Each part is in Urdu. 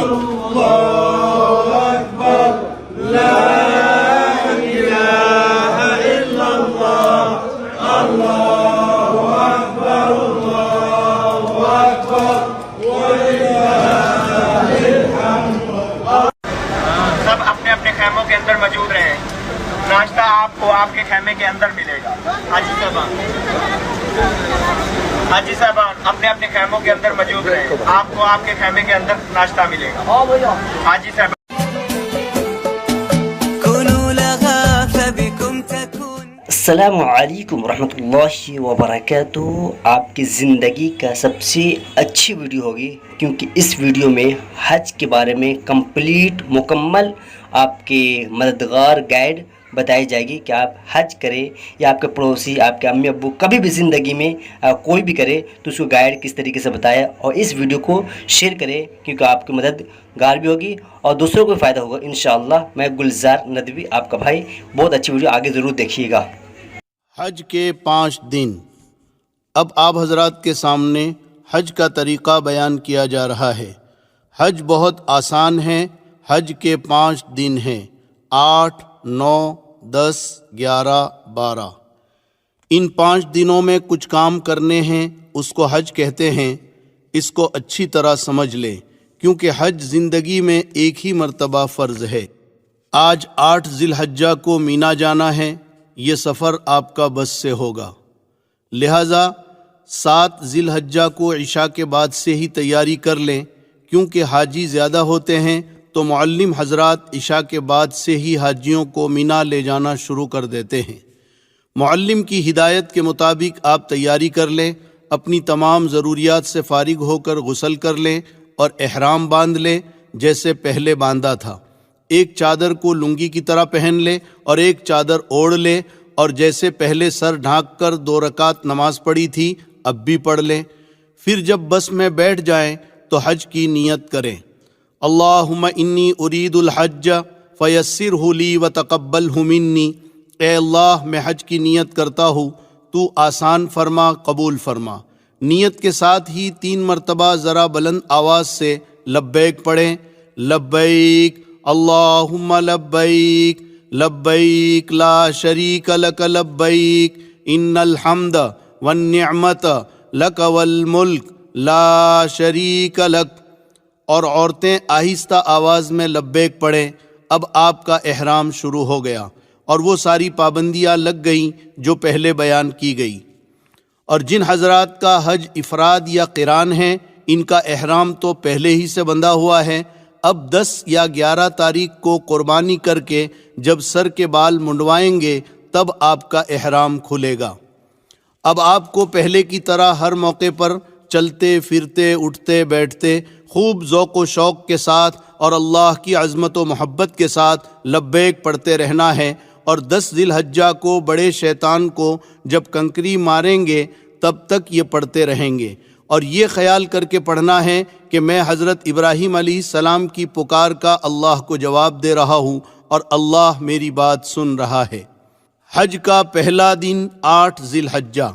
اللہ اکبر لا الہ الا اللہ اللہ اکبر وللہ الحمد۔ سب اپنے اپنے خیموں کے اندر موجود رہیں، ناشتہ آپ کو آپ کے خیمے کے اندر ملے گا۔ حاجی صاحبان اپنے اپنے خیموں کے اندر موجود رہیں، آپ کو آپ کے خیمے کے اندر ناشتہ ملے گا۔ حاجی صاحب السلام علیکم ورحمۃ اللہ وبرکاتہ۔ آپ کی زندگی کا سب سے اچھی ویڈیو ہوگی، کیونکہ اس ویڈیو میں حج کے بارے میں کمپلیٹ مکمل آپ کے مددگار گائیڈ بتائی جائے گی کہ آپ حج کریں یا آپ کے پڑوسی، آپ کے امی ابو کبھی بھی زندگی میں کوئی بھی کرے تو اس کو گائیڈ کس طریقے سے بتائے، اور اس ویڈیو کو شیئر کریں کیونکہ آپ کی مددگار بھی ہوگی اور دوسروں کو فائدہ ہوگا انشاءاللہ۔ میں گلزار ندوی آپ کا بھائی، بہت اچھی ویڈیو آگے ضرور دیکھیے گا۔ حج کے 5 دن۔ اب آپ حضرات کے سامنے حج کا طریقہ بیان کیا جا رہا ہے۔ حج بہت آسان ہے۔ حج کے 5 دن ہیں، 8، 9، 10، 11، 12۔ ان 5 دنوں میں کچھ کام کرنے ہیں، اس کو حج کہتے ہیں۔ اس کو اچھی طرح سمجھ لیں، کیونکہ حج زندگی میں ایک ہی مرتبہ فرض ہے۔ آج 8 ذی الحجہ کو مینا جانا ہے، یہ سفر آپ کا بس سے ہوگا، لہٰذا 7 ذی الحجہ کو عشاء کے بعد سے ہی تیاری کر لیں، کیونکہ حاجی زیادہ ہوتے ہیں تو معلم حضرات عشاء کے بعد سے ہی حاجیوں کو مینا لے جانا شروع کر دیتے ہیں۔ معلم کی ہدایت کے مطابق آپ تیاری کر لیں، اپنی تمام ضروریات سے فارغ ہو کر غسل کر لیں اور احرام باندھ لیں جیسے پہلے باندھا تھا۔ ایک چادر کو لنگی کی طرح پہن لے اور ایک چادر اوڑھ لے، اور جیسے پہلے سر ڈھانک کر 2 رکعت نماز پڑھی تھی اب بھی پڑھ لیں۔ پھر جب بس میں بیٹھ جائیں تو حج کی نیت کریں۔ اللہم انی ارید الحج فیسرہ لی وتقبلہ منی۔ اے اللہ میں حج کی نیت کرتا ہوں، تو آسان فرما، قبول فرما۔ نیت کے ساتھ ہی 3 مرتبہ ذرا بلند آواز سے لبیک پڑھیں۔ لبیک اللہم لبیک لبیک لا شریک لک لبیک ان الحمد والنعمت لک والملک لا شریک لک۔ اور عورتیں آہستہ آواز میں لبیک پڑھیں۔ اب آپ کا احرام شروع ہو گیا اور وہ ساری پابندیاں لگ گئیں جو پہلے بیان کی گئی۔ اور جن حضرات کا حج افراد یا قران ہے، ان کا احرام تو پہلے ہی سے بندھا ہوا ہے۔ اب 10 یا 11 تاریخ کو قربانی کر کے جب سر کے بال منڈوائیں گے تب آپ کا احرام کھلے گا۔ اب آپ کو پہلے کی طرح ہر موقع پر چلتے پھرتے اٹھتے بیٹھتے خوب ذوق و شوق کے ساتھ اور اللہ کی عظمت و محبت کے ساتھ لبیک پڑھتے رہنا ہے، اور 10 ذی الحجہ کو بڑے شیطان کو جب کنکری ماریں گے تب تک یہ پڑھتے رہیں گے، اور یہ خیال کر کے پڑھنا ہے کہ میں حضرت ابراہیم علیہ السلام کی پکار کا اللہ کو جواب دے رہا ہوں اور اللہ میری بات سن رہا ہے۔ حج کا پہلا دن 8 ذی الحجہ۔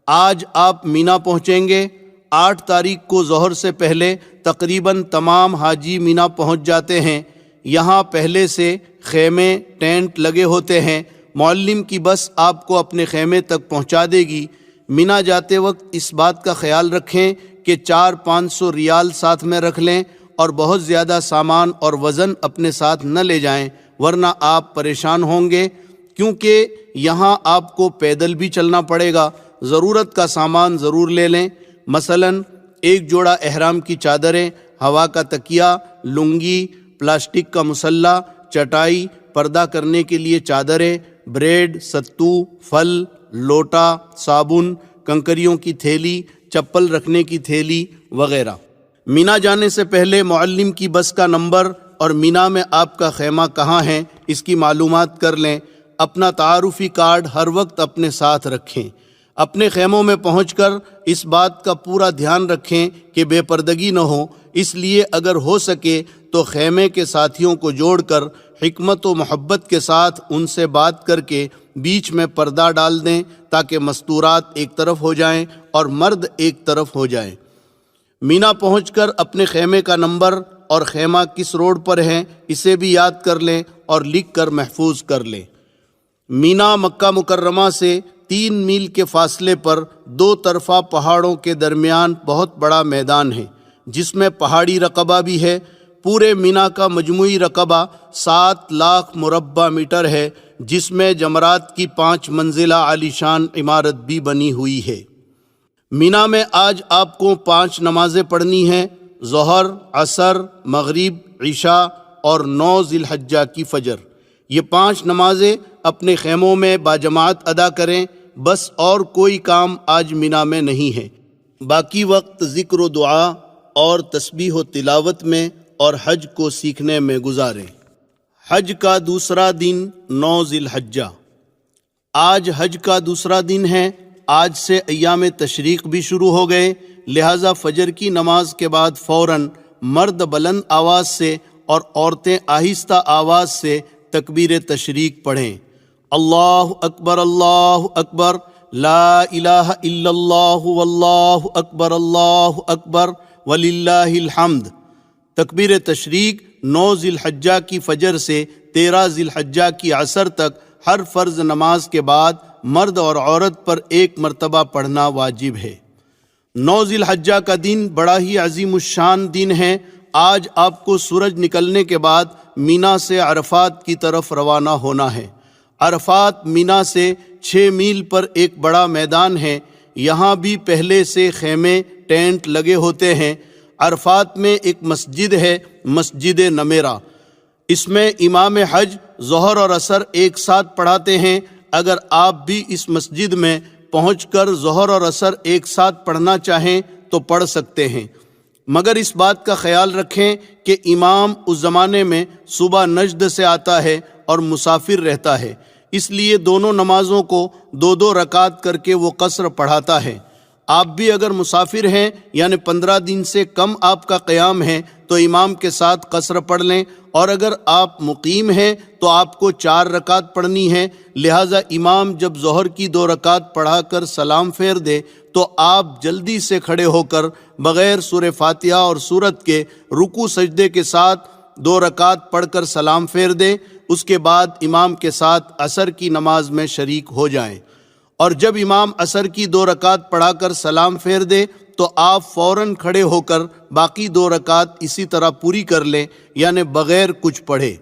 آج آپ مینا پہنچیں گے۔ 8 تاریخ کو ظہر سے پہلے تقریباً تمام حاجی مینا پہنچ جاتے ہیں۔ یہاں پہلے سے خیمے ٹینٹ لگے ہوتے ہیں۔ معلم کی بس آپ کو اپنے خیمے تک پہنچا دے گی۔ مینا جاتے وقت اس بات کا خیال رکھیں کہ 400-500 ریال ساتھ میں رکھ لیں اور بہت زیادہ سامان اور وزن اپنے ساتھ نہ لے جائیں، ورنہ آپ پریشان ہوں گے، کیونکہ یہاں آپ کو پیدل بھی چلنا پڑے گا۔ ضرورت کا سامان ضرور لے لیں، مثلاً 1 جوڑا احرام کی چادریں، ہوا کا تکیہ، لنگی، پلاسٹک کا مسلح، چٹائی، پردہ کرنے کے لیے چادریں، بریڈ، ستو، پھل، لوٹا، صابن، کنکریوں کی تھیلی، چپل رکھنے کی تھیلی وغیرہ۔ مینا جانے سے پہلے معلم کی بس کا نمبر اور مینا میں آپ کا خیمہ کہاں ہے اس کی معلومات کر لیں۔ اپنا تعارفی کارڈ ہر وقت اپنے ساتھ رکھیں۔ اپنے خیموں میں پہنچ کر اس بات کا پورا دھیان رکھیں کہ بے پردگی نہ ہو، اس لیے اگر ہو سکے تو خیمے کے ساتھیوں کو جوڑ کر حکمت و محبت کے ساتھ ان سے بات کر کے بیچ میں پردہ ڈال دیں تاکہ مستورات ایک طرف ہو جائیں اور مرد ایک طرف ہو جائیں۔ مینا پہنچ کر اپنے خیمے کا نمبر اور خیمہ کس روڈ پر ہے اسے بھی یاد کر لیں اور لکھ کر محفوظ کر لیں۔ مینا مکہ مکرمہ سے 3 میل کے فاصلے پر 2 طرفہ پہاڑوں کے درمیان بہت بڑا میدان ہے جس میں پہاڑی رقبہ بھی ہے۔ پورے مینا کا مجموعی رقبہ 7 لاکھ مربع میٹر ہے، جس میں جمرات کی 5 منزلہ عالیشان عمارت بھی بنی ہوئی ہے۔ مینا میں آج آپ کو 5 نمازیں پڑھنی ہیں، ظہر، عصر، مغرب، عشاء اور 9 ذی الحجہ کی فجر۔ یہ 5 نمازیں اپنے خیموں میں باجماعت ادا کریں، بس اور کوئی کام آج مینا میں نہیں ہے۔ باقی وقت ذکر و دعا اور تسبیح و تلاوت میں اور حج کو سیکھنے میں گزاریں۔ حج کا دوسرا دن 9 ذی الحجہ۔ آج حج کا دوسرا دن ہے۔ آج سے ایام تشریق بھی شروع ہو گئے، لہٰذا فجر کی نماز کے بعد فوراً مرد بلند آواز سے اور عورتیں آہستہ آواز سے تکبیر تشریق پڑھیں۔ اللہ اکبر لا الہ الا اللہ واللہ اکبر وللہ الحمد۔ تکبیر تشریق 9 ذی الحجہ کی فجر سے 13 ذی الحجہ کی عصر تک ہر فرض نماز کے بعد مرد اور عورت پر 1 مرتبہ پڑھنا واجب ہے۔ 9 ذی الحجہ کا دن بڑا ہی عظیم الشان دن ہے۔ آج آپ کو سورج نکلنے کے بعد مینا سے عرفات کی طرف روانہ ہونا ہے۔ عرفات مینا سے 6 میل پر ایک بڑا میدان ہے، یہاں بھی پہلے سے خیمے ٹینٹ لگے ہوتے ہیں۔ عرفات میں ایک مسجد ہے، مسجد نمیرہ، اس میں امام حج ظہر اور عصر ایک ساتھ پڑھاتے ہیں۔ اگر آپ بھی اس مسجد میں پہنچ کر ظہر اور عصر ایک ساتھ پڑھنا چاہیں تو پڑھ سکتے ہیں، مگر اس بات کا خیال رکھیں کہ امام اس زمانے میں صبح نجد سے آتا ہے اور مسافر رہتا ہے، اس لیے دونوں نمازوں کو 2 رکعت کر کے وہ قصر پڑھاتا ہے۔ آپ بھی اگر مسافر ہیں یعنی 15 دن سے کم آپ کا قیام ہے تو امام کے ساتھ قصر پڑھ لیں، اور اگر آپ مقیم ہیں تو آپ کو 4 رکعت پڑھنی ہے، لہٰذا امام جب ظہر کی 2 رکعت پڑھا کر سلام پھیر دے تو آپ جلدی سے کھڑے ہو کر بغیر سورہ فاتحہ اور سورت کے رکوع سجدے کے ساتھ 2 رکعت پڑھ کر سلام پھیر دیں، اس کے بعد امام کے ساتھ عصر کی نماز میں شریک ہو جائیں، اور جب امام عصر کی 2 رکعت پڑھا کر سلام پھیر دے تو آپ فوراً کھڑے ہو کر باقی 2 رکعت اسی طرح پوری کر لیں، یعنی بغیر کچھ پڑھے۔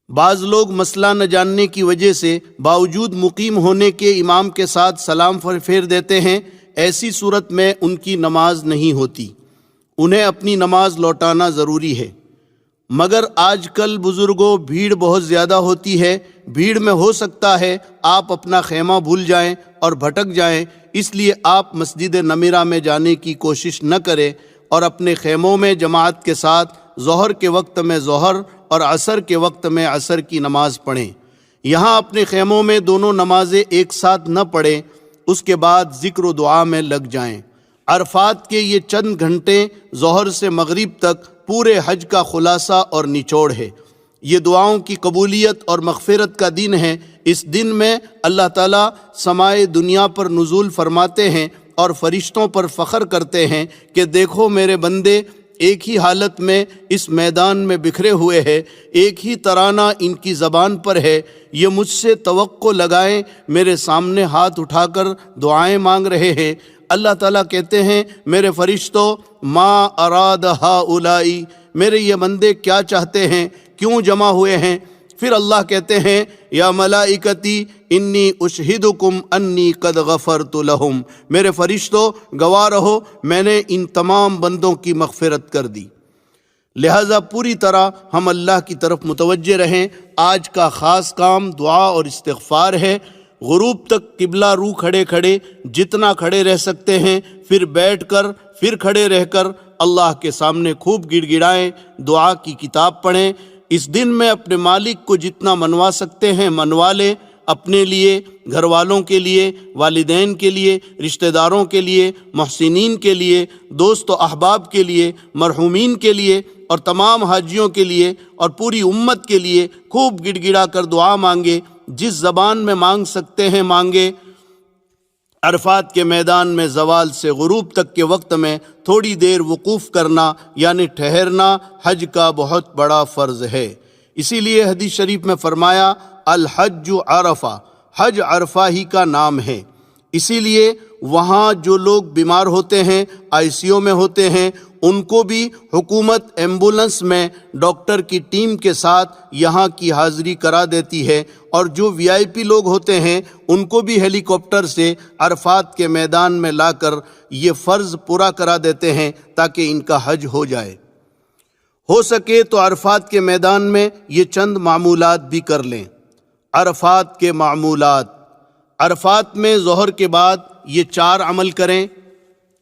بعض لوگ مسئلہ نہ جاننے کی وجہ سے باوجود مقیم ہونے کے امام کے ساتھ سلام پھیر دیتے ہیں، ایسی صورت میں ان کی نماز نہیں ہوتی، انہیں اپنی نماز لوٹانا ضروری ہے۔ مگر آج کل بزرگوں بھیڑ بہت زیادہ ہوتی ہے، بھیڑ میں ہو سکتا ہے آپ اپنا خیمہ بھول جائیں اور بھٹک جائیں، اس لیے آپ مسجد نمیرہ میں جانے کی کوشش نہ کریں اور اپنے خیموں میں جماعت کے ساتھ ظہر کے وقت میں ظہر اور عصر کے وقت میں عصر کی نماز پڑھیں۔ یہاں اپنے خیموں میں دونوں نمازیں ایک ساتھ نہ پڑھیں، اس کے بعد ذکر و دعا میں لگ جائیں۔ عرفات کے یہ چند گھنٹے ظہر سے مغرب تک پورے حج کا خلاصہ اور نچوڑ ہے۔ یہ دعاؤں کی قبولیت اور مغفرت کا دن ہے۔ اس دن میں اللہ تعالیٰ سمائے دنیا پر نزول فرماتے ہیں اور فرشتوں پر فخر کرتے ہیں کہ دیکھو میرے بندے ایک ہی حالت میں اس میدان میں بکھرے ہوئے ہیں، ایک ہی ترانہ ان کی زبان پر ہے، یہ مجھ سے توقع لگائیں، میرے سامنے ہاتھ اٹھا کر دعائیں مانگ رہے ہیں۔ اللہ تعالیٰ کہتے ہیں میرے فرشتوں ما اراد ہؤلائی، میرے یہ بندے کیا چاہتے ہیں، کیوں جمع ہوئے ہیں؟ پھر اللہ کہتے ہیں یا ملائکتی انی اشہدکم انی قد غفرت لہم، میرے فرشتوں گواہ رہو میں نے ان تمام بندوں کی مغفرت کر دی۔ لہٰذا پوری طرح ہم اللہ کی طرف متوجہ رہیں۔ آج کا خاص کام دعا اور استغفار ہے۔ غروب تک قبلہ رو کھڑے کھڑے جتنا کھڑے رہ سکتے ہیں، پھر بیٹھ کر، پھر کھڑے رہ کر اللہ کے سامنے خوب گڑ گڑائیں، دعا کی کتاب پڑھیں۔ اس دن میں اپنے مالک کو جتنا منوا سکتے ہیں منوا لیں، اپنے لیے، گھر والوں کے لیے، والدین کے لیے، رشتہ داروں کے لیے، محسنین کے لیے، دوست و احباب کے لیے، مرحومین کے لیے اور تمام حاجیوں کے لیے اور پوری امت کے لیے خوب گڑ گڑا کر دعا مانگے۔ جس زبان میں مانگ سکتے ہیں مانگے۔ عرفات کے میدان میں زوال سے غروب تک کے وقت میں تھوڑی دیر وقوف کرنا یعنی ٹھہرنا حج کا بہت بڑا فرض ہے۔ اسی لیے حدیث شریف میں فرمایا الحج عرفہ، حج عرفہ ہی کا نام ہے۔ اسی لیے وہاں جو لوگ بیمار ہوتے ہیں، ICU میں ہوتے ہیں، ان کو بھی حکومت ایمبولنس میں ڈاکٹر کی ٹیم کے ساتھ یہاں کی حاضری کرا دیتی ہے، اور جو VIP لوگ ہوتے ہیں ان کو بھی ہیلی کاپٹر سے عرفات کے میدان میں لا کر یہ فرض پورا کرا دیتے ہیں تاکہ ان کا حج ہو جائے۔ ہو سکے تو عرفات کے میدان میں یہ چند معمولات بھی کر لیں۔ عرفات کے معمولات: عرفات میں ظہر کے بعد یہ 4 عمل کریں۔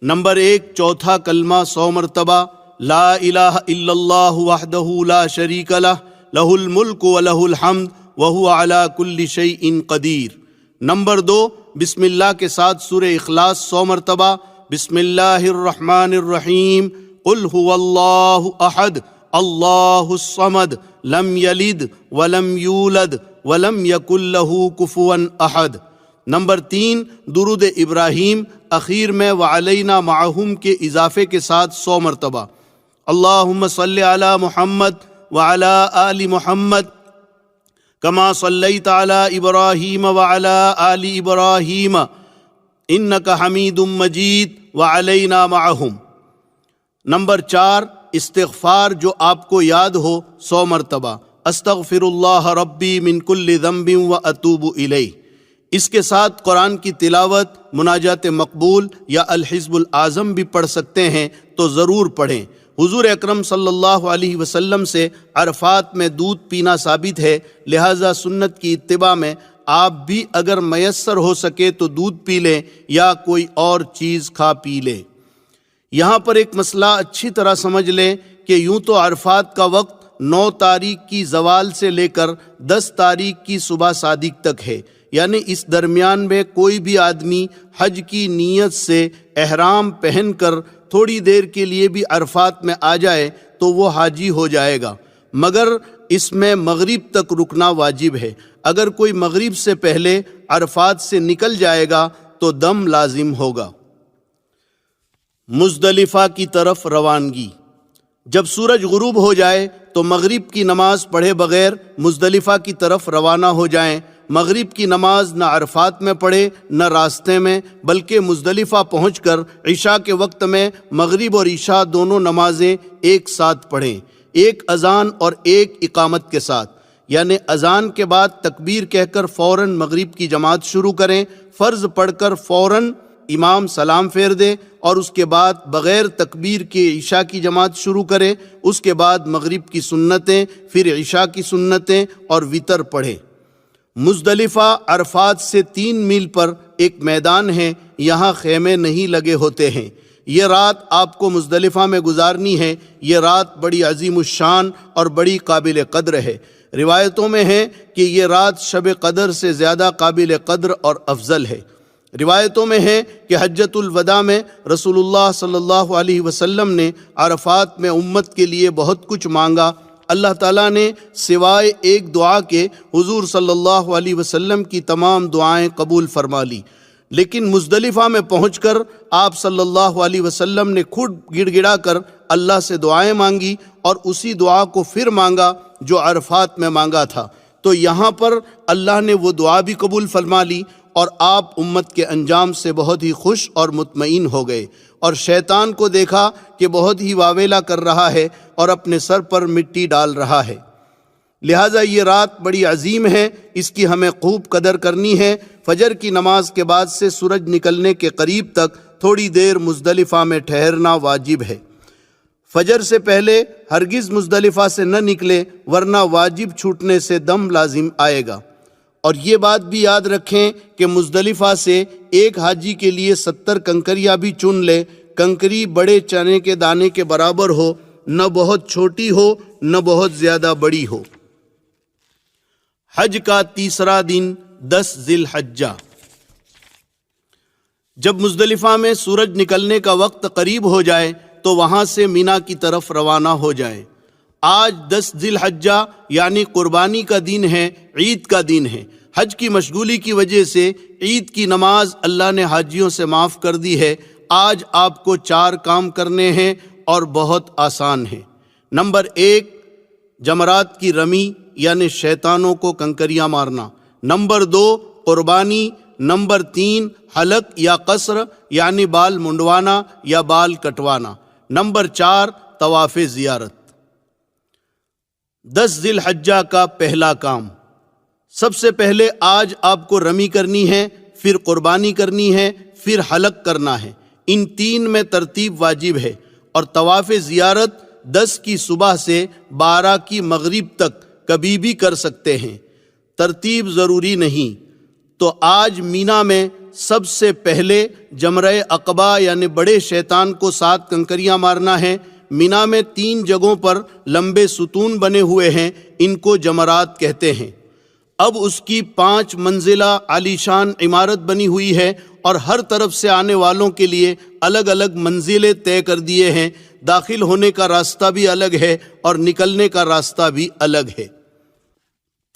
نمبر 1، چوتھا کلمہ 100 مرتبہ، لا الہ الا اللہ وحدہ لا شریک لہ، لہ الملک ولہ الحمد وہو علی کل شیء قدیر۔ نمبر 2، بسم اللہ کے ساتھ سورہ اخلاص 100 مرتبہ، بسم اللہ الرحمن الرحیم، قل هو اللہ احد اللہ الصمد لم یلد ولم یولد ولم یکن لہ کفوا احد۔ نمبر 3، درود ابراہیم اخیر میں وعلینا معہم کے اضافے کے ساتھ 100 مرتبہ، اللہم صلی علی محمد وعلی آل محمد کما صلیت علی ابراہیم وعلی آل ابراہیم انک حمید مجید وعلینا معہم۔ نمبر 4، استغفار جو آپ کو یاد ہو 100 مرتبہ، استغفر اللہ ربی من کل ذنب واتوب الیہ۔ اس کے ساتھ قرآن کی تلاوت، مناجات مقبول یا الحزب الاعظم بھی پڑھ سکتے ہیں تو ضرور پڑھیں۔ حضور اکرم صلی اللہ علیہ وسلم سے عرفات میں دودھ پینا ثابت ہے، لہٰذا سنت کی اتباع میں آپ بھی اگر میسر ہو سکے تو دودھ پی لیں یا کوئی اور چیز کھا پی لیں۔ یہاں پر ایک مسئلہ اچھی طرح سمجھ لیں کہ یوں تو عرفات کا وقت 9 تاریخ کی زوال سے لے کر 10 تاریخ کی صبح صادق تک ہے، یعنی اس درمیان میں کوئی بھی آدمی حج کی نیت سے احرام پہن کر تھوڑی دیر کے لیے بھی عرفات میں آ جائے تو وہ حاجی ہو جائے گا، مگر اس میں مغرب تک رکنا واجب ہے۔ اگر کوئی مغرب سے پہلے عرفات سے نکل جائے گا تو دم لازم ہوگا۔ مزدلفہ کی طرف روانگی: جب سورج غروب ہو جائے تو مغرب کی نماز پڑھے بغیر مزدلفہ کی طرف روانہ ہو جائیں۔ مغرب کی نماز نہ عرفات میں پڑھے نہ راستے میں، بلکہ مزدلفہ پہنچ کر عشاء کے وقت میں مغرب اور عشاء دونوں نمازیں ایک ساتھ پڑھیں، ایک اذان اور ایک اقامت کے ساتھ، یعنی اذان کے بعد تکبیر کہہ کر فوراً مغرب کی جماعت شروع کریں، فرض پڑھ کر فوراً امام سلام پھیر دے اور اس کے بعد بغیر تکبیر کے عشاء کی جماعت شروع کرے، اس کے بعد مغرب کی سنتیں، پھر عشاء کی سنتیں اور وتر پڑھیں۔ مزدلفہ عرفات سے 3 میل پر ایک میدان ہے، یہاں خیمے نہیں لگے ہوتے ہیں۔ یہ رات آپ کو مزدلفہ میں گزارنی ہے۔ یہ رات بڑی عظیم الشان اور بڑی قابل قدر ہے۔ روایتوں میں ہے کہ یہ رات شب قدر سے زیادہ قابل قدر اور افضل ہے۔ روایتوں میں ہے کہ حجۃ الوداع میں رسول اللہ صلی اللہ علیہ وسلم نے عرفات میں امت کے لیے بہت کچھ مانگا۔ اللہ تعالیٰ نے سوائے ایک دعا کے حضور صلی اللہ علیہ وسلم کی تمام دعائیں قبول فرما لی، لیکن مزدلفہ میں پہنچ کر آپ صلی اللہ علیہ وسلم نے خود گڑ گڑا کر اللہ سے دعائیں مانگی اور اسی دعا کو پھر مانگا جو عرفات میں مانگا تھا، تو یہاں پر اللہ نے وہ دعا بھی قبول فرما لی اور آپ امت کے انجام سے بہت ہی خوش اور مطمئن ہو گئے، اور شیطان کو دیکھا کہ بہت ہی واویلا کر رہا ہے اور اپنے سر پر مٹی ڈال رہا ہے۔ لہٰذا یہ رات بڑی عظیم ہے، اس کی ہمیں خوب قدر کرنی ہے۔ فجر کی نماز کے بعد سے سورج نکلنے کے قریب تک تھوڑی دیر مزدلفہ میں ٹھہرنا واجب ہے۔ فجر سے پہلے ہرگز مزدلفہ سے نہ نکلے، ورنہ واجب چھوٹنے سے دم لازم آئے گا۔ اور یہ بات بھی یاد رکھیں کہ مزدلفہ سے ایک حاجی کے لیے 70 کنکریاں بھی چن لے۔ کنکری بڑے چنے کے دانے کے برابر ہو، نہ بہت چھوٹی ہو نہ بہت زیادہ بڑی ہو۔ حج کا تیسرا دن 10 ذی الحجہ: جب مزدلفہ میں سورج نکلنے کا وقت قریب ہو جائے تو وہاں سے مینا کی طرف روانہ ہو جائے۔ آج 10 ذی الحجہ یعنی قربانی کا دن ہے، عید کا دن ہے۔ حج کی مشغولی کی وجہ سے عید کی نماز اللہ نے حاجیوں سے معاف کر دی ہے۔ آج آپ کو 4 کام کرنے ہیں اور بہت آسان ہیں۔ نمبر 1، جمرات کی رمی یعنی شیطانوں کو کنکریاں مارنا۔ نمبر 2، قربانی۔ نمبر 3، حلق یا قصر یعنی بال منڈوانا یا بال کٹوانا۔ نمبر 4، طواف زیارت۔ 10 ذی الحجہ کا پہلا کام، سب سے پہلے آج آپ کو رمی کرنی ہے، پھر قربانی کرنی ہے، پھر حلق کرنا ہے۔ ان 3 میں ترتیب واجب ہے، اور طواف زیارت 10 کی صبح سے 12 کی مغرب تک کبھی بھی کر سکتے ہیں، ترتیب ضروری نہیں۔ تو آج مینا میں سب سے پہلے جمرہ عقبہ یعنی بڑے شیطان کو 7 کنکریاں مارنا ہے۔ مینا میں 3 جگہوں پر لمبے ستون بنے ہوئے ہیں، ان کو جمرات کہتے ہیں۔ اب اس کی 5 منزلہ عالیشان عمارت بنی ہوئی ہے، اور ہر طرف سے آنے والوں کے لیے الگ الگ منزلیں طے کر دیے ہیں۔ داخل ہونے کا راستہ بھی الگ ہے اور نکلنے کا راستہ بھی الگ ہے۔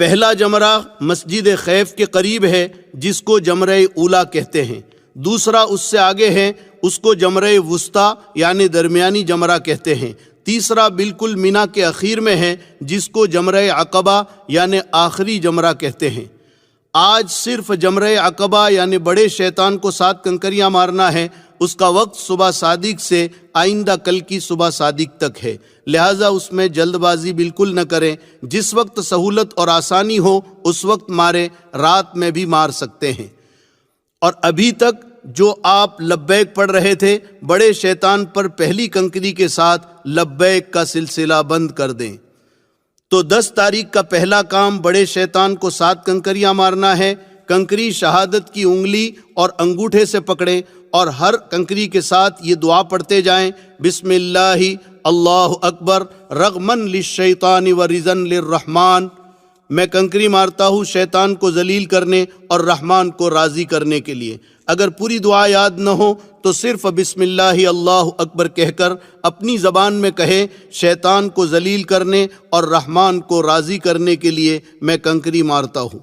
پہلا جمرہ مسجد خیف کے قریب ہے، جس کو جمرہ اولا کہتے ہیں۔ دوسرا اس سے آگے ہے، اس کو جمرہ وسطیٰ یعنی درمیانی جمرہ کہتے ہیں۔ تیسرا بالکل مینا کے اخیر میں ہے، جس کو جمرہ عقبہ یعنی آخری جمرہ کہتے ہیں۔ آج صرف جمرہ عقبہ یعنی بڑے شیطان کو 7 کنکریاں مارنا ہے۔ اس کا وقت صبح صادق سے آئندہ کل کی صبح صادق تک ہے، لہٰذا اس میں جلد بازی بالکل نہ کریں۔ جس وقت سہولت اور آسانی ہو اس وقت ماریں، رات میں بھی مار سکتے ہیں۔ اور ابھی تک جو آپ لبیک پڑھ رہے تھے، بڑے شیطان پر پہلی کنکری کے ساتھ لبیک کا سلسلہ بند کر دیں۔ تو 10 تاریخ کا پہلا کام بڑے شیطان کو 7 کنکریاں مارنا ہے۔ کنکری شہادت کی انگلی اور انگوٹھے سے پکڑیں، اور ہر کنکری کے ساتھ یہ دعا پڑھتے جائیں، بسم اللہ اللہ اکبر رغمن للشیطان ورضا للرحمن۔ میں کنکری مارتا ہوں شیطان کو ذلیل کرنے اور رحمان کو راضی کرنے کے لیے۔ اگر پوری دعا یاد نہ ہو تو صرف بسم اللہ اللہ اکبر کہہ کر اپنی زبان میں کہیں، شیطان کو ذلیل کرنے اور رحمان کو راضی کرنے کے لیے میں کنکری مارتا ہوں۔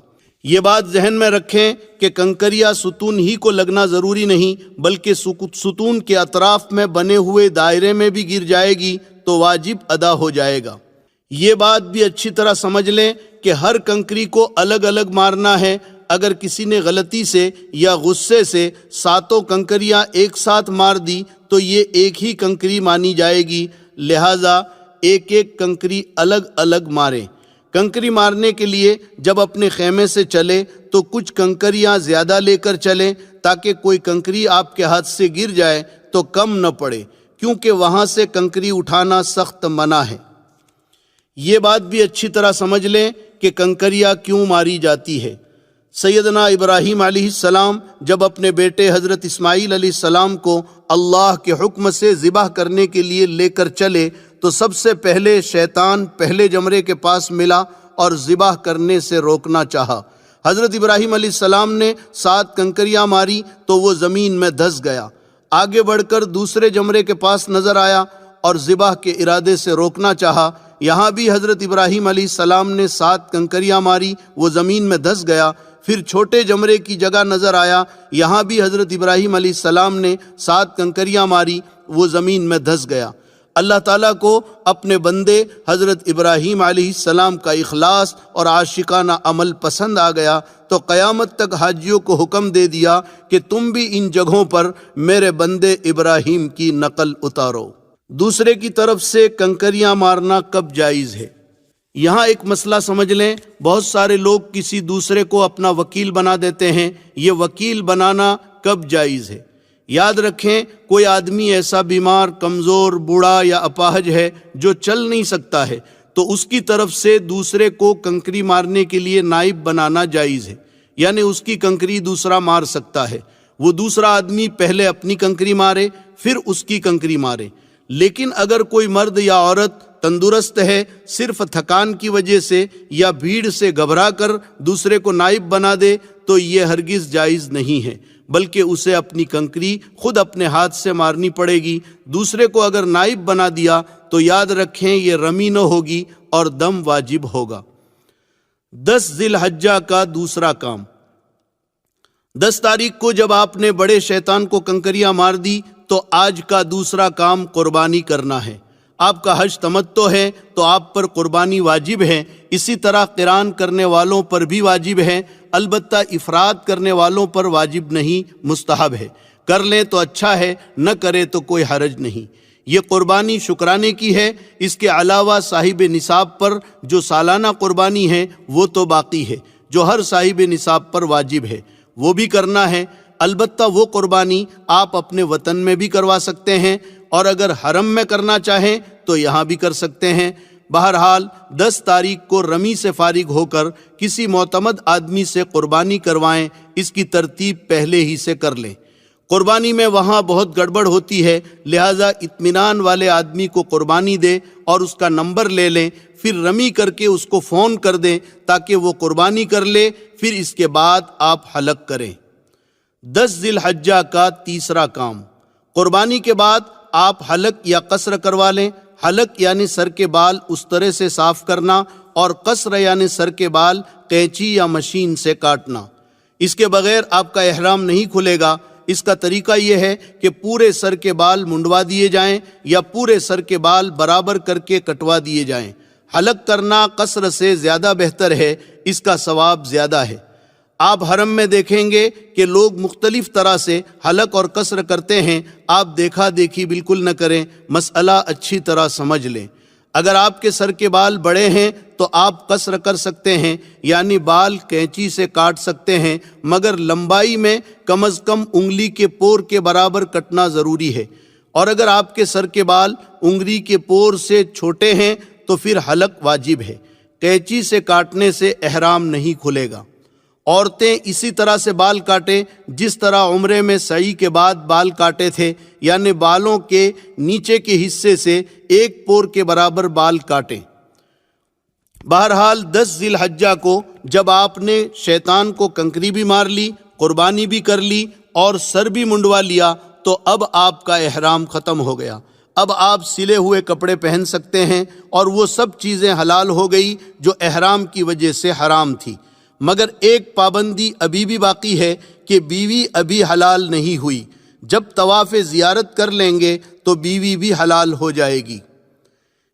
یہ بات ذہن میں رکھیں کہ کنکریاں ستون ہی کو لگنا ضروری نہیں، بلکہ ستون کے اطراف میں بنے ہوئے دائرے میں بھی گر جائے گی تو واجب ادا ہو جائے گا۔ یہ بات بھی اچھی طرح سمجھ لیں کہ ہر کنکری کو الگ الگ مارنا ہے۔ اگر کسی نے غلطی سے یا غصے سے 7 کنکریاں ایک ساتھ مار دی تو یہ ایک ہی کنکری مانی جائے گی، لہٰذا ایک ایک کنکری الگ الگ ماریں۔ کنکری مارنے کے لیے جب اپنے خیمے سے چلے تو کچھ کنکریاں زیادہ لے کر چلیں، تاکہ کوئی کنکری آپ کے ہاتھ سے گر جائے تو کم نہ پڑے، کیونکہ وہاں سے کنکری اٹھانا سخت منع ہے۔ یہ بات بھی اچھی طرح سمجھ لیں کہ کنکریاں کیوں ماری جاتی ہے۔ سیدنا ابراہیم علیہ السلام جب اپنے بیٹے حضرت اسماعیل علیہ السلام کو اللہ کے حکم سے ذبح کرنے کے لیے لے کر چلے تو سب سے پہلے شیطان پہلے جمرے کے پاس ملا اور ذبح کرنے سے روکنا چاہا۔ حضرت ابراہیم علیہ السلام نے 7 کنکریاں ماری تو وہ زمین میں دھس گیا۔ آگے بڑھ کر دوسرے جمرے کے پاس نظر آیا اور ذبح کے ارادے سے روکنا چاہا۔ یہاں بھی حضرت ابراہیم علیہ السلام نے 7 کنکریاں ماری، وہ زمین میں دھس گیا۔ پھر چھوٹے جمرے کی جگہ نظر آیا، یہاں بھی حضرت ابراہیم علیہ السلام نے 7 کنکریاں ماری، وہ زمین میں دھس گیا۔ اللہ تعالیٰ کو اپنے بندے حضرت ابراہیم علیہ السلام کا اخلاص اور عاشقانہ عمل پسند آ گیا، تو قیامت تک حاجیوں کو حکم دے دیا کہ تم بھی ان جگہوں پر میرے بندے ابراہیم کی نقل اتارو۔ دوسرے کی طرف سے کنکریاں مارنا کب جائز ہے؟ یہاں ایک مسئلہ سمجھ لیں، بہت سارے لوگ کسی دوسرے کو اپنا وکیل بنا دیتے ہیں، یہ وکیل بنانا کب جائز ہے؟ یاد رکھیں، کوئی آدمی ایسا بیمار، کمزور، بوڑھا یا اپاہج ہے جو چل نہیں سکتا ہے، تو اس کی طرف سے دوسرے کو کنکری مارنے کے لیے نائب بنانا جائز ہے، یعنی اس کی کنکری دوسرا مار سکتا ہے۔ وہ دوسرا آدمی پہلے اپنی کنکری مارے، پھر اس کی کنکری مارے۔ لیکن اگر کوئی مرد یا عورت تندرست ہے، صرف تھکان کی وجہ سے یا بھیڑ سے گھبرا کر دوسرے کو نائب بنا دے تو یہ ہرگز جائز نہیں ہے، بلکہ اسے اپنی کنکری خود اپنے ہاتھ سے مارنی پڑے گی۔ دوسرے کو اگر نائب بنا دیا تو یاد رکھیں یہ رمی نہ ہوگی اور دم واجب ہوگا۔ 10 ذیلحجہ کا دوسرا کام۔ 10 تاریخ کو جب آپ نے بڑے شیطان کو کنکریاں مار دی تو آج کا دوسرا کام قربانی کرنا ہے۔ آپ کا حج تمتع ہے تو آپ پر قربانی واجب ہے، اسی طرح قران کرنے والوں پر بھی واجب ہے، البتہ افراد کرنے والوں پر واجب نہیں، مستحب ہے۔ کر لیں تو اچھا ہے، نہ کرے تو کوئی حرج نہیں۔ یہ قربانی شکرانے کی ہے، اس کے علاوہ صاحب نصاب پر جو سالانہ قربانی ہے وہ تو باقی ہے، جو ہر صاحب نصاب پر واجب ہے، وہ بھی کرنا ہے۔ البتہ وہ قربانی آپ اپنے وطن میں بھی کروا سکتے ہیں، اور اگر حرم میں کرنا چاہیں تو یہاں بھی کر سکتے ہیں۔ بہرحال 10 تاریخ کو رمی سے فارغ ہو کر کسی معتمد آدمی سے قربانی کروائیں، اس کی ترتیب پہلے ہی سے کر لیں۔ قربانی میں وہاں بہت گڑبڑ ہوتی ہے، لہٰذا اطمینان والے آدمی کو قربانی دیں اور اس کا نمبر لے لیں، پھر رمی کر کے اس کو فون کر دیں تاکہ وہ قربانی کر لے، پھر اس کے بعد آپ حلق کریں۔ 10 ذیلحجہ کا تیسرا کام۔ قربانی کے بعد آپ حلق یا قصر کروا لیں۔ حلق یعنی سر کے بال اس طرح سے صاف کرنا، اور قصر یعنی سر کے بال قینچی یا مشین سے کاٹنا۔ اس کے بغیر آپ کا احرام نہیں کھلے گا۔ اس کا طریقہ یہ ہے کہ پورے سر کے بال منڈوا دیے جائیں یا پورے سر کے بال برابر کر کے کٹوا دیے جائیں۔ حلق کرنا قصر سے زیادہ بہتر ہے، اس کا ثواب زیادہ ہے۔ آپ حرم میں دیکھیں گے کہ لوگ مختلف طرح سے حلق اور قصر کرتے ہیں، آپ دیکھا دیکھی بالکل نہ کریں، مسئلہ اچھی طرح سمجھ لیں۔ اگر آپ کے سر کے بال بڑے ہیں تو آپ قصر کر سکتے ہیں، یعنی بال قینچی سے کاٹ سکتے ہیں، مگر لمبائی میں کم از کم انگلی کے پور کے برابر کٹنا ضروری ہے۔ اور اگر آپ کے سر کے بال انگلی کے پور سے چھوٹے ہیں تو پھر حلق واجب ہے، قینچی سے کاٹنے سے احرام نہیں کھلے گا۔ عورتیں اسی طرح سے بال کاٹیں جس طرح عمرے میں سعی کے بعد بال کاٹے تھے، یعنی بالوں کے نیچے کے حصے سے ایک پور کے برابر بال کاٹیں۔ بہرحال 10 ذیلحجہ کو جب آپ نے شیطان کو کنکری بھی مار لی، قربانی بھی کر لی اور سر بھی منڈوا لیا تو اب آپ کا احرام ختم ہو گیا۔ اب آپ سلے ہوئے کپڑے پہن سکتے ہیں اور وہ سب چیزیں حلال ہو گئی جو احرام کی وجہ سے حرام تھی، مگر ایک پابندی ابھی بھی باقی ہے کہ بیوی ابھی حلال نہیں ہوئی۔ جب طواف زیارت کر لیں گے تو بیوی بھی حلال ہو جائے گی۔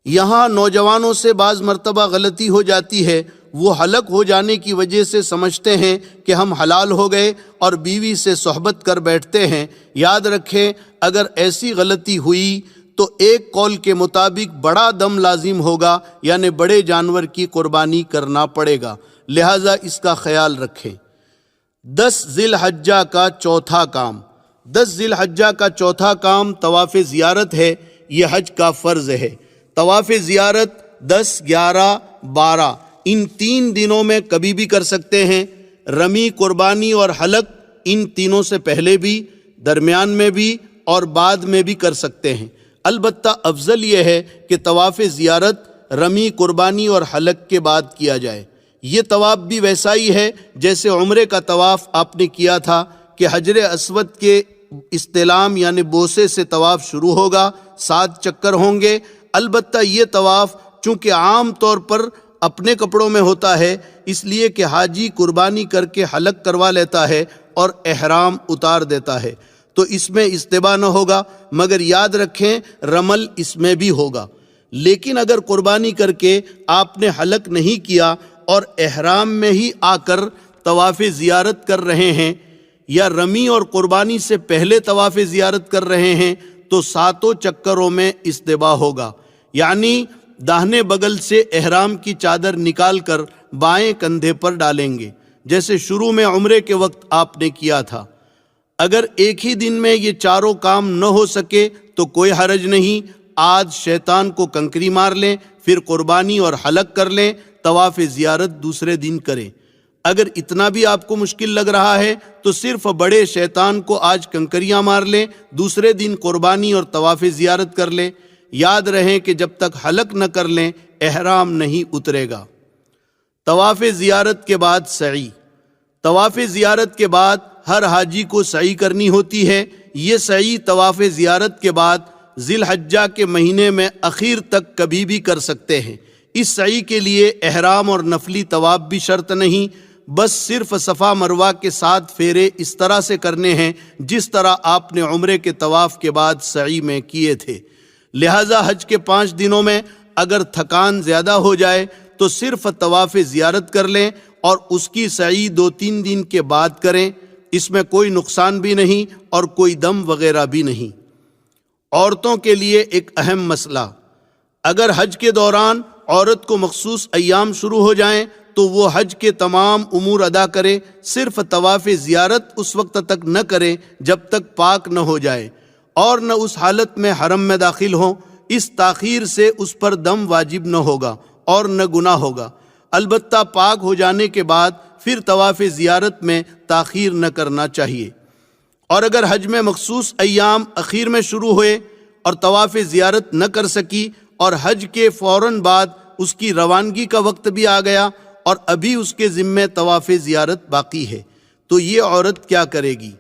یہاں نوجوانوں سے بعض مرتبہ غلطی ہو جاتی ہے، وہ حلق ہو جانے کی وجہ سے سمجھتے ہیں کہ ہم حلال ہو گئے اور بیوی سے صحبت کر بیٹھتے ہیں۔ یاد رکھیں، اگر ایسی غلطی ہوئی تو ایک قول کے مطابق بڑا دم لازم ہوگا، یعنی بڑے جانور کی قربانی کرنا پڑے گا، لہٰذا اس کا خیال رکھیں۔ 10 ذیلحجہ کا چوتھا کام۔ 10 ذیلحجہ کا چوتھا کام طواف زیارت ہے، یہ حج کا فرض ہے۔ طواف زیارت 10، 11، 12 ان 3 دنوں میں کبھی بھی کر سکتے ہیں۔ رمی، قربانی اور حلق ان تینوں سے پہلے بھی، درمیان میں بھی اور بعد میں بھی کر سکتے ہیں۔ البتہ افضل یہ ہے کہ طواف زیارت رمی، قربانی اور حلق کے بعد کیا جائے۔ یہ طواف بھی ویسا ہی ہے جیسے عمرے کا طواف آپ نے کیا تھا کہ حجر اسود کے استلام یعنی بوسے سے طواف شروع ہوگا، 7 چکر ہوں گے۔ البتہ یہ طواف چونکہ عام طور پر اپنے کپڑوں میں ہوتا ہے، اس لیے کہ حاجی قربانی کر کے حلق کروا لیتا ہے اور احرام اتار دیتا ہے، تو اس میں استباح نہ ہوگا، مگر یاد رکھیں رمل اس میں بھی ہوگا۔ لیکن اگر قربانی کر کے آپ نے حلق نہیں کیا اور احرام میں ہی آ کر طواف زیارت کر رہے ہیں، یا رمی اور قربانی سے پہلے طواف زیارت کر رہے ہیں، تو 7 چکروں میں استباح ہوگا، یعنی داہنے بغل سے احرام کی چادر نکال کر بائیں کندھے پر ڈالیں گے، جیسے شروع میں عمرے کے وقت آپ نے کیا تھا۔ اگر ایک ہی دن میں یہ چاروں کام نہ ہو سکے تو کوئی حرج نہیں، آج شیطان کو کنکری مار لیں، پھر قربانی اور حلق کر لیں، طواف زیارت دوسرے دن کریں۔ اگر اتنا بھی آپ کو مشکل لگ رہا ہے تو صرف بڑے شیطان کو آج کنکریاں مار لیں، دوسرے دن قربانی اور طواف زیارت کر لیں۔ یاد رہیں کہ جب تک حلق نہ کر لیں احرام نہیں اترے گا۔ طواف زیارت کے بعد سعی۔ طواف زیارت کے بعد ہر حاجی کو سعی کرنی ہوتی ہے۔ یہ سعی طواف زیارت کے بعد ذی الحجہ کے مہینے میں اخیر تک کبھی بھی کر سکتے ہیں۔ اس سعی کے لیے احرام اور نفلی طواف بھی شرط نہیں، بس صرف صفا مروہ کے 7 پھیرے اس طرح سے کرنے ہیں جس طرح آپ نے عمرے کے طواف کے بعد سعی میں کیے تھے۔ لہٰذا حج کے 5 دنوں میں اگر تھکان زیادہ ہو جائے تو صرف طواف زیارت کر لیں اور اس کی سعی 2-3 دن کے بعد کریں، اس میں کوئی نقصان بھی نہیں اور کوئی دم وغیرہ بھی نہیں۔ عورتوں کے لیے ایک اہم مسئلہ، اگر حج کے دوران عورت کو مخصوص ایام شروع ہو جائیں تو وہ حج کے تمام امور ادا کرے، صرف طواف زیارت اس وقت تک نہ کرے جب تک پاک نہ ہو جائے اور نہ اس حالت میں حرم میں داخل ہوں۔ اس تاخیر سے اس پر دم واجب نہ ہوگا اور نہ گناہ ہوگا، البتہ پاک ہو جانے کے بعد پھر طواف زیارت میں تاخیر نہ کرنا چاہیے۔ اور اگر حج میں مخصوص ایام اخیر میں شروع ہوئے اور طواف زیارت نہ کر سکی اور حج کے فوراً بعد اس کی روانگی کا وقت بھی آ گیا اور ابھی اس کے ذمے طواف زیارت باقی ہے تو یہ عورت کیا کرے گی؟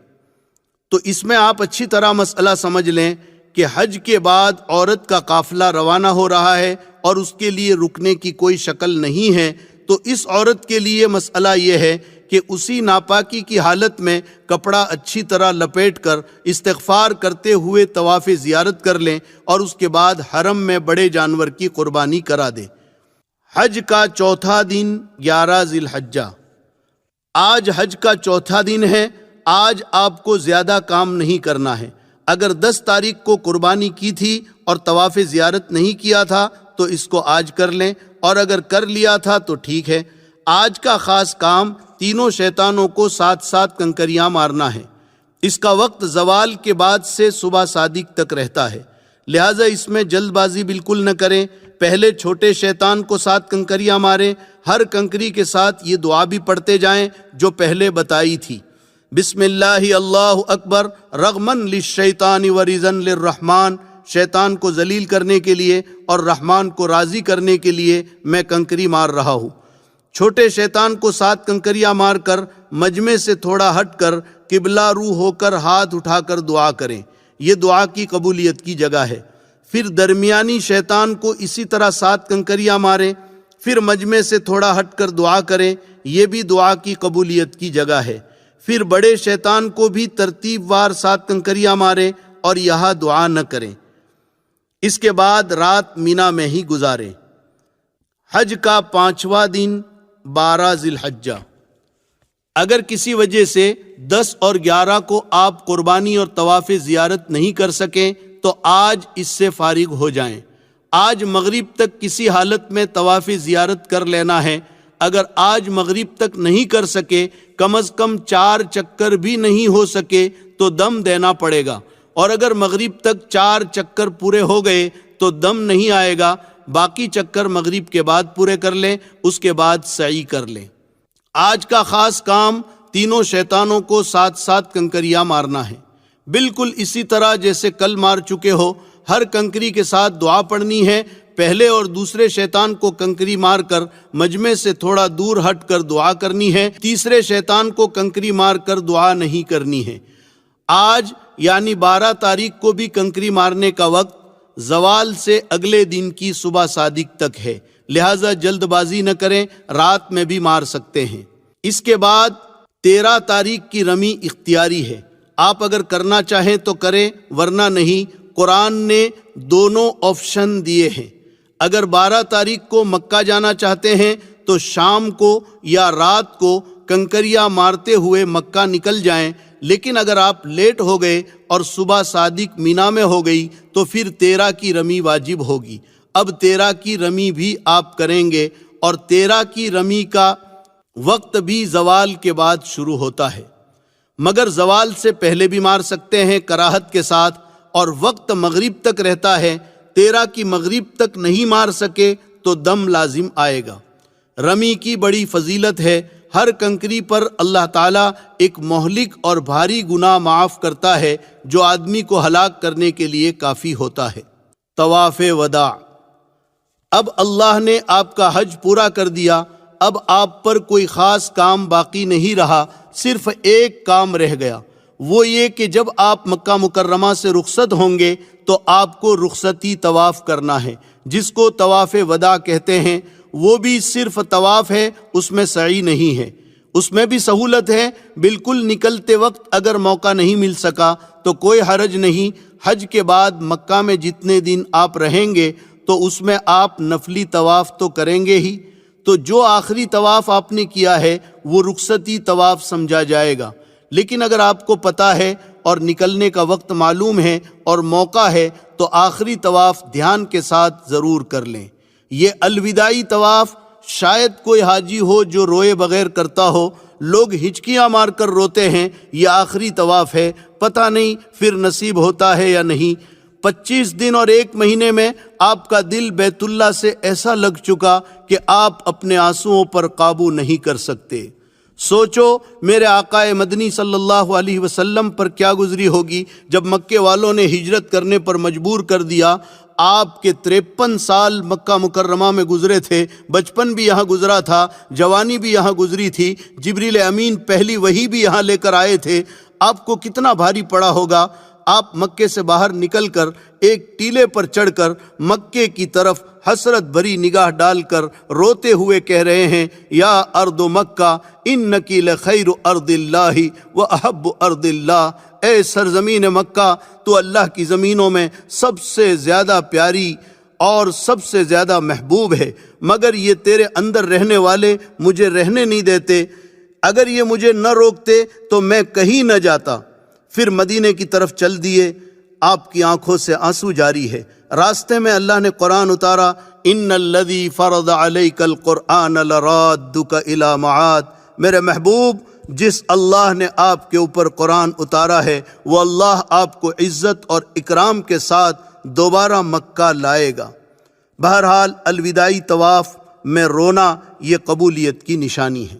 تو اس میں آپ اچھی طرح مسئلہ سمجھ لیں کہ حج کے بعد عورت کا قافلہ روانہ ہو رہا ہے اور اس کے لیے رکنے کی کوئی شکل نہیں ہے، تو اس عورت کے لیے مسئلہ یہ ہے کہ اسی ناپاکی کی حالت میں کپڑا اچھی طرح لپیٹ کر استغفار کرتے ہوئے طواف زیارت کر لیں اور اس کے بعد حرم میں بڑے جانور کی قربانی کرا دیں۔ حج کا چوتھا دن 11 ذی الحجہ، آج حج کا چوتھا دن ہے۔ آج آپ کو زیادہ کام نہیں کرنا ہے۔ اگر 10 تاریخ کو قربانی کی تھی اور طواف زیارت نہیں کیا تھا تو اس کو آج کر لیں، اور اگر کر لیا تھا تو ٹھیک ہے۔ آج کا خاص کام تینوں شیطانوں کو 7 کنکریاں مارنا ہے۔ اس کا وقت زوال کے بعد سے صبح صادق تک رہتا ہے، لہٰذا اس میں جلد بازی بالکل نہ کریں۔ پہلے چھوٹے شیطان کو 7 کنکریاں ماریں، ہر کنکری کے ساتھ یہ دعا بھی پڑھتے جائیں جو پہلے بتائی تھی، بسم اللہ اللہ اکبر رغمن للشیطان ورضا للرحمن، شیطان کو ذلیل کرنے کے لیے اور رحمان کو راضی کرنے کے لیے میں کنکری مار رہا ہوں۔ چھوٹے شیطان کو 7 کنکریاں مار کر مجمع سے تھوڑا ہٹ کر قبلہ رو ہو کر ہاتھ اٹھا کر دعا کریں، یہ دعا کی قبولیت کی جگہ ہے۔ پھر درمیانی شیطان کو اسی طرح 7 کنکریاں ماریں، پھر مجمع سے تھوڑا ہٹ کر دعا کریں، یہ بھی دعا کی قبولیت کی جگہ ہے۔ پھر بڑے شیطان کو بھی ترتیب وار 7 کنکریاں ماریں اور یہاں دعا نہ کریں۔ اس کے بعد رات مینا میں ہی گزاریں۔ حج کا 5واں دن 12 ذی الحجہ، اگر کسی وجہ سے 10 اور 11 کو آپ قربانی اور طواف زیارت نہیں کر سکیں تو آج اس سے فارغ ہو جائیں۔ آج مغرب تک کسی حالت میں طواف زیارت کر لینا ہے۔ اگر آج مغرب تک نہیں کر سکے، کم از کم 4 چکر بھی نہیں ہو سکے تو دم دینا پڑے گا، اور اگر مغرب تک 4 چکر پورے ہو گئے تو دم نہیں آئے گا، باقی چکر مغرب کے بعد پورے کر لیں، اس کے بعد سعی کر لیں۔ آج کا خاص کام تینوں شیطانوں کو 7 کنکریاں مارنا ہے، بالکل اسی طرح جیسے کل مار چکے ہو۔ ہر کنکری کے ساتھ دعا پڑھنی ہے۔ پہلے اور دوسرے شیطان کو کنکری مار کر مجمع سے تھوڑا دور ہٹ کر دعا کرنی ہے، تیسرے شیطان کو کنکری مار کر دعا نہیں کرنی ہے۔ آج یعنی 12 تاریخ کو بھی کنکری مارنے کا وقت زوال سے اگلے دن کی صبح صادق تک ہے، لہٰذا جلد بازی نہ کریں، رات میں بھی مار سکتے ہیں۔ اس کے بعد 13 تاریخ کی رمی اختیاری ہے، آپ اگر کرنا چاہیں تو کریں ورنہ نہیں۔ قرآن نے دونوں آپشن دیے ہیں۔ اگر 12 تاریخ کو مکہ جانا چاہتے ہیں تو شام کو یا رات کو کنکریاں مارتے ہوئے مکہ نکل جائیں، لیکن اگر آپ لیٹ ہو گئے اور صبح صادق مینا میں ہو گئی تو پھر 13 کی رمی واجب ہوگی۔ اب 13 کی رمی بھی آپ کریں گے، اور 13 کی رمی کا وقت بھی زوال کے بعد شروع ہوتا ہے، مگر زوال سے پہلے بھی مار سکتے ہیں کراہت کے ساتھ، اور وقت مغرب تک رہتا ہے۔ 13 کی مغرب تک نہیں مار سکے تو دم لازم آئے گا۔ رمی کی بڑی فضیلت ہے، ہر کنکری پر اللہ تعالیٰ ایک مہلک اور بھاری گناہ معاف کرتا ہے جو آدمی کو ہلاک کرنے کے لیے کافی ہوتا ہے۔ طواف وداع، اب اللہ نے آپ کا حج پورا کر دیا، اب آپ پر کوئی خاص کام باقی نہیں رہا، صرف ایک کام رہ گیا، وہ یہ کہ جب آپ مکہ مکرمہ سے رخصت ہوں گے تو آپ کو رخصتی طواف کرنا ہے، جس کو طواف وداع کہتے ہیں، وہ بھی صرف طواف ہے، اس میں سعی نہیں ہے۔ اس میں بھی سہولت ہے، بالکل نکلتے وقت اگر موقع نہیں مل سکا تو کوئی حرج نہیں۔ حج کے بعد مکہ میں جتنے دن آپ رہیں گے تو اس میں آپ نفلی طواف تو کریں گے ہی، تو جو آخری طواف آپ نے کیا ہے وہ رخصتی طواف سمجھا جائے گا۔ لیکن اگر آپ کو پتہ ہے اور نکلنے کا وقت معلوم ہے اور موقع ہے تو آخری طواف دھیان کے ساتھ ضرور کر لیں۔ یہ الوداعی طواف شاید کوئی حاجی ہو جو روئے بغیر کرتا ہو، لوگ ہچکیاں مار کر روتے ہیں، یہ آخری طواف ہے، پتہ نہیں پھر نصیب ہوتا ہے یا نہیں۔ 25 دن اور 1 مہینے میں آپ کا دل بیت اللہ سے ایسا لگ چکا کہ آپ اپنے آنسوؤں پر قابو نہیں کر سکتے۔ سوچو میرے آقا مدنی صلی اللہ علیہ وسلم پر کیا گزری ہوگی جب مکے والوں نے ہجرت کرنے پر مجبور کر دیا۔ آپ کے 53 سال مکہ مکرمہ میں گزرے تھے، بچپن بھی یہاں گزرا تھا، جوانی بھی یہاں گزری تھی، جبریل امین پہلی وحی بھی یہاں لے کر آئے تھے۔ آپ کو کتنا بھاری پڑا ہوگا۔ آپ مکے سے باہر نکل کر ایک ٹیلے پر چڑھ کر مکے کی طرف حسرت بھری نگاہ ڈال کر روتے ہوئے کہہ رہے ہیں، یا ارض مکہ انکی لخیر ارض اللہ و احب ارض اللہ، اے سرزمین مکہ تو اللہ کی زمینوں میں سب سے زیادہ پیاری اور سب سے زیادہ محبوب ہے، مگر یہ تیرے اندر رہنے والے مجھے رہنے نہیں دیتے، اگر یہ مجھے نہ روکتے تو میں کہیں نہ جاتا۔ پھر مدینے کی طرف چل دیے۔ آپ کی آنکھوں سے آنسو جاری ہے۔ راستے میں اللہ نے قرآن اتارا، ان الذی فرض علیک القرآن لرادک الی معاد، میرے محبوب جس اللہ نے آپ کے اوپر قرآن اتارا ہے وہ اللہ آپ کو عزت اور اکرام کے ساتھ دوبارہ مکہ لائے گا۔ بہرحال الوداعی طواف میں رونا یہ قبولیت کی نشانی ہے۔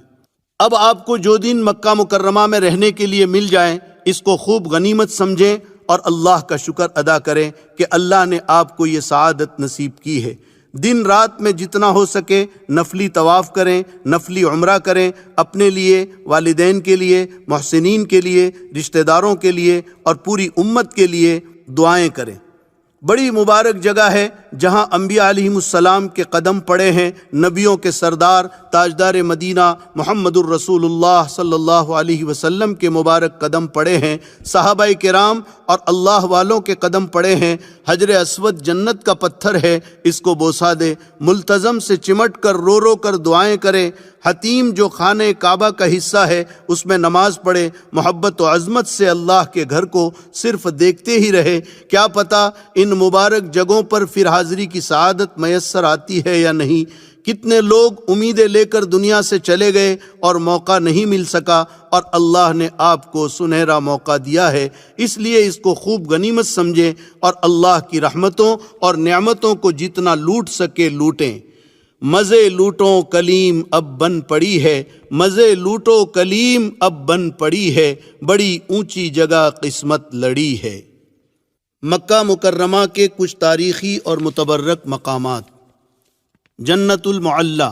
اب آپ کو جو دن مکہ مکرمہ میں رہنے کے لیے مل جائیں اس کو خوب غنیمت سمجھیں اور اللہ کا شکر ادا کریں کہ اللہ نے آپ کو یہ سعادت نصیب کی ہے۔ دن رات میں جتنا ہو سکے نفلی طواف کریں، نفلی عمرہ کریں، اپنے لیے، والدین کے لیے، محسنین کے لیے، رشتہ داروں کے لیے اور پوری امت کے لیے دعائیں کریں۔ بڑی مبارک جگہ ہے جہاں انبیاء علیہم السلام کے قدم پڑے ہیں، نبیوں کے سردار تاجدار مدینہ محمد الرسول اللہ صلی اللہ علیہ وسلم کے مبارک قدم پڑے ہیں، صحابہ کرام اور اللہ والوں کے قدم پڑے ہیں۔ حجر اسود جنت کا پتھر ہے، اس کو بوسہ دے، ملتزم سے چمٹ کر رو رو کر دعائیں کرے۔ حتیم جو خانہ کعبہ کا حصہ ہے اس میں نماز پڑھے، محبت و عظمت سے اللہ کے گھر کو صرف دیکھتے ہی رہے۔ کیا پتہ ان مبارک جگہوں پر پھر حاضری کی سعادت میسر آتی ہے یا نہیں۔ کتنے لوگ امیدیں لے کر دنیا سے چلے گئے اور موقع نہیں مل سکا، اور اللہ نے آپ کو سنہرا موقع دیا ہے، اس لیے اس کو خوب غنیمت سمجھیں اور اللہ کی رحمتوں اور نعمتوں کو جتنا لوٹ سکے لوٹیں۔ مزے لوٹو کلیم اب بن پڑی ہے، مزے لوٹو کلیم اب بن پڑی ہے، بڑی اونچی جگہ قسمت لڑی ہے۔ مکہ مکرمہ کے کچھ تاریخی اور متبرک مقامات۔ جنت المعلی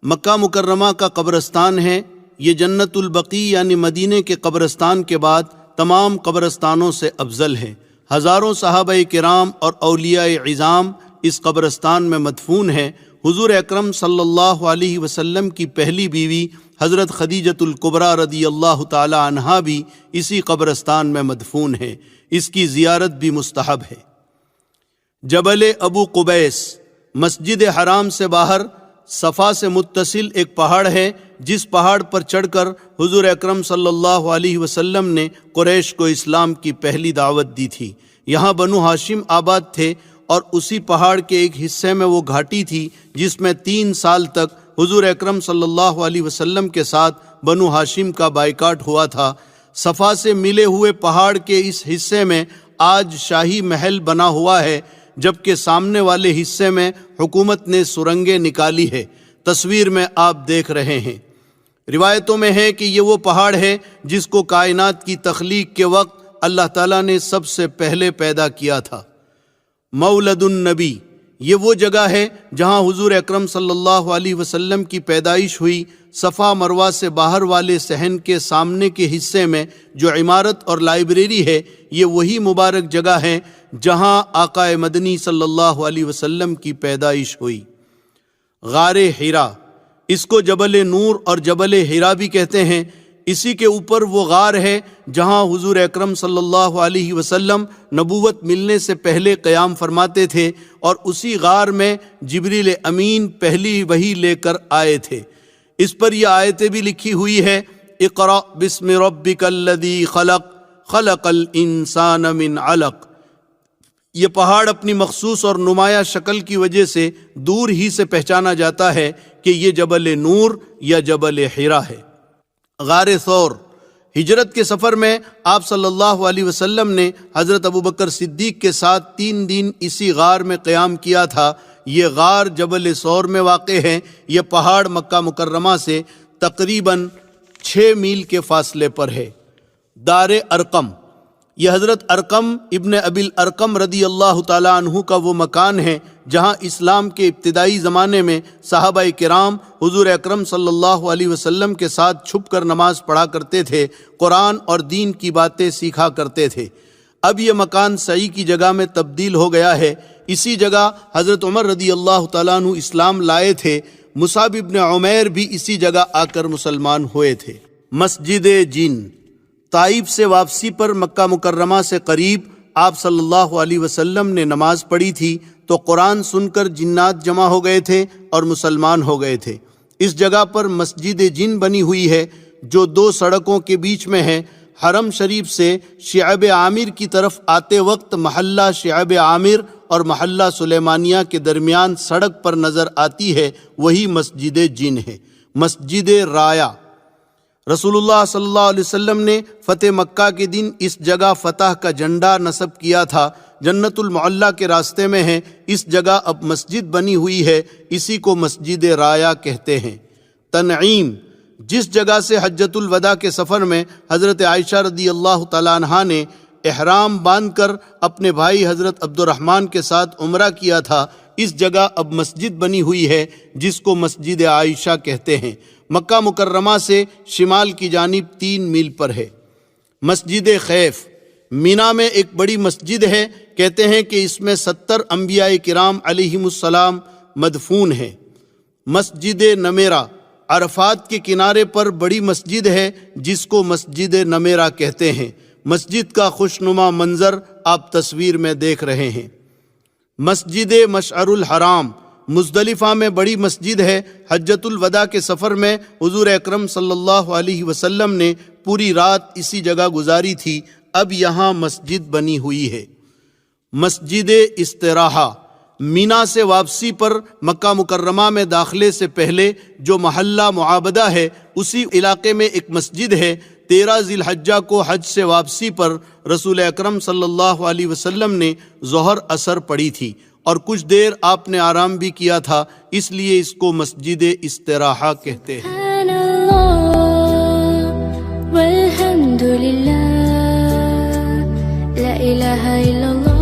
مکہ مکرمہ کا قبرستان ہے۔ یہ جنت البقیع یعنی مدینے کے قبرستان کے بعد تمام قبرستانوں سے افضل ہے۔ ہزاروں صحابہ کرام اور اولیاء عظام اس قبرستان میں مدفون ہیں۔ حضور اکرم صلی اللہ علیہ وسلم کی پہلی بیوی حضرت خدیجۃ الکبریٰ رضی اللہ تعالی عنہا بھی اسی قبرستان میں مدفون ہے۔ اس کی زیارت بھی مستحب ہے۔ جبل ابو قبیس مسجد حرام سے باہر صفا سے متصل ایک پہاڑ ہے، جس پہاڑ پر چڑھ کر حضور اکرم صلی اللہ علیہ وسلم نے قریش کو اسلام کی پہلی دعوت دی تھی۔ یہاں بنو ہاشم آباد تھے اور اسی پہاڑ کے ایک حصے میں وہ گھاٹی تھی جس میں 3 سال تک حضور اکرم صلی اللہ علیہ وسلم کے ساتھ بنو ہاشم کا بائیکاٹ ہوا تھا۔ صفا سے ملے ہوئے پہاڑ کے اس حصے میں آج شاہی محل بنا ہوا ہے، جبکہ سامنے والے حصے میں حکومت نے سرنگیں نکالی ہے۔ تصویر میں آپ دیکھ رہے ہیں۔ روایتوں میں ہے کہ یہ وہ پہاڑ ہے جس کو کائنات کی تخلیق کے وقت اللہ تعالیٰ نے سب سے پہلے پیدا کیا تھا۔ مولد النبی یہ وہ جگہ ہے جہاں حضور اکرم صلی اللہ علیہ وسلم کی پیدائش ہوئی۔ صفا مروہ سے باہر والے صحن کے سامنے کے حصے میں جو عمارت اور لائبریری ہے، یہ وہی مبارک جگہ ہے جہاں آقا مدنی صلی اللہ علیہ وسلم کی پیدائش ہوئی۔ غار حرا، اس کو جبل نور اور جبل حرا بھی کہتے ہیں۔ اسی کے اوپر وہ غار ہے جہاں حضور اکرم صلی اللہ علیہ وسلم نبوت ملنے سے پہلے قیام فرماتے تھے، اور اسی غار میں جبریل امین پہلی وحی لے کر آئے تھے۔ اس پر یہ آیتیں بھی لکھی ہوئی ہے، اقرأ بسم ربک الذی خلق خلق الانسان من علق۔ یہ پہاڑ اپنی مخصوص اور نمایاں شکل کی وجہ سے دور ہی سے پہچانا جاتا ہے کہ یہ جبل نور یا جبل حرا ہے۔ غار ثور، ہجرت کے سفر میں آپ صلی اللہ علیہ وسلم نے حضرت ابوبکر صدیق کے ساتھ 3 دن اسی غار میں قیام کیا تھا۔ یہ غار جبل ثور میں واقع ہے۔ یہ پہاڑ مکہ مکرمہ سے تقریباً 6 میل کے فاصلے پر ہے۔ دار ارقم، یہ حضرت ارقم ابن ابی الارقم رضی اللہ تعالیٰ عنہ کا وہ مکان ہے جہاں اسلام کے ابتدائی زمانے میں صحابہ کرام حضور اکرم صلی اللہ علیہ وسلم کے ساتھ چھپ کر نماز پڑھا کرتے تھے، قرآن اور دین کی باتیں سیکھا کرتے تھے۔ اب یہ مکان سعی کی جگہ میں تبدیل ہو گیا ہے۔ اسی جگہ حضرت عمر رضی اللہ تعالیٰ عنہ اسلام لائے تھے۔ مصعب ابن عمیر بھی اسی جگہ آ کر مسلمان ہوئے تھے۔ مسجد جن، طائف سے واپسی پر مکہ مکرمہ سے قریب آپ صلی اللہ علیہ وسلم نے نماز پڑھی تھی تو قرآن سن کر جنات جمع ہو گئے تھے اور مسلمان ہو گئے تھے۔ اس جگہ پر مسجد جن بنی ہوئی ہے جو 2 سڑکوں کے بیچ میں ہے۔ حرم شریف سے شعب عامر کی طرف آتے وقت محلہ شعب عامر اور محلہ سلیمانیہ کے درمیان سڑک پر نظر آتی ہے، وہی مسجد جن ہے۔ مسجد رایا، رسول اللہ صلی اللہ علیہ وسلم نے فتح مکہ کے دن اس جگہ فتح کا جھنڈا نصب کیا تھا۔ جنت المعلی کے راستے میں ہے۔ اس جگہ اب مسجد بنی ہوئی ہے، اسی کو مسجد رایا کہتے ہیں۔ تنعیم، جس جگہ سے حجۃ الوداع کے سفر میں حضرت عائشہ رضی اللہ تعالیٰ عنہا نے احرام باندھ کر اپنے بھائی حضرت عبد الرحمن کے ساتھ عمرہ کیا تھا، اس جگہ اب مسجد بنی ہوئی ہے جس کو مسجد عائشہ کہتے ہیں۔ مکہ مکرمہ سے شمال کی جانب 3 میل پر ہے۔ مسجد خیف، مینا میں ایک بڑی مسجد ہے۔ کہتے ہیں کہ اس میں 70 انبیاء کرام علیہم السلام مدفون ہیں۔ مسجد نمیرہ، عرفات کے کنارے پر بڑی مسجد ہے جس کو مسجد نمیرہ کہتے ہیں۔ مسجد کا خوشنما منظر آپ تصویر میں دیکھ رہے ہیں۔ مسجد مشعر الحرام، مزدلفہ میں بڑی مسجد ہے۔ حجۃ الوداع کے سفر میں حضور اکرم صلی اللہ علیہ وسلم نے پوری رات اسی جگہ گزاری تھی، اب یہاں مسجد بنی ہوئی ہے۔ مسجد استراحہ، مینا سے واپسی پر مکہ مکرمہ میں داخلے سے پہلے جو محلہ معابدہ ہے اسی علاقے میں ایک مسجد ہے۔ 13 ذی الحجہ کو حج سے واپسی پر رسول اکرم صلی اللہ علیہ وسلم نے ظہر عصر پڑھی تھی اور کچھ دیر آپ نے آرام بھی کیا تھا، اس لیے اس کو مسجد استراحہ کہتے ہیں۔ سبحان اللہ والحمد للہ لا الہ الا اللہ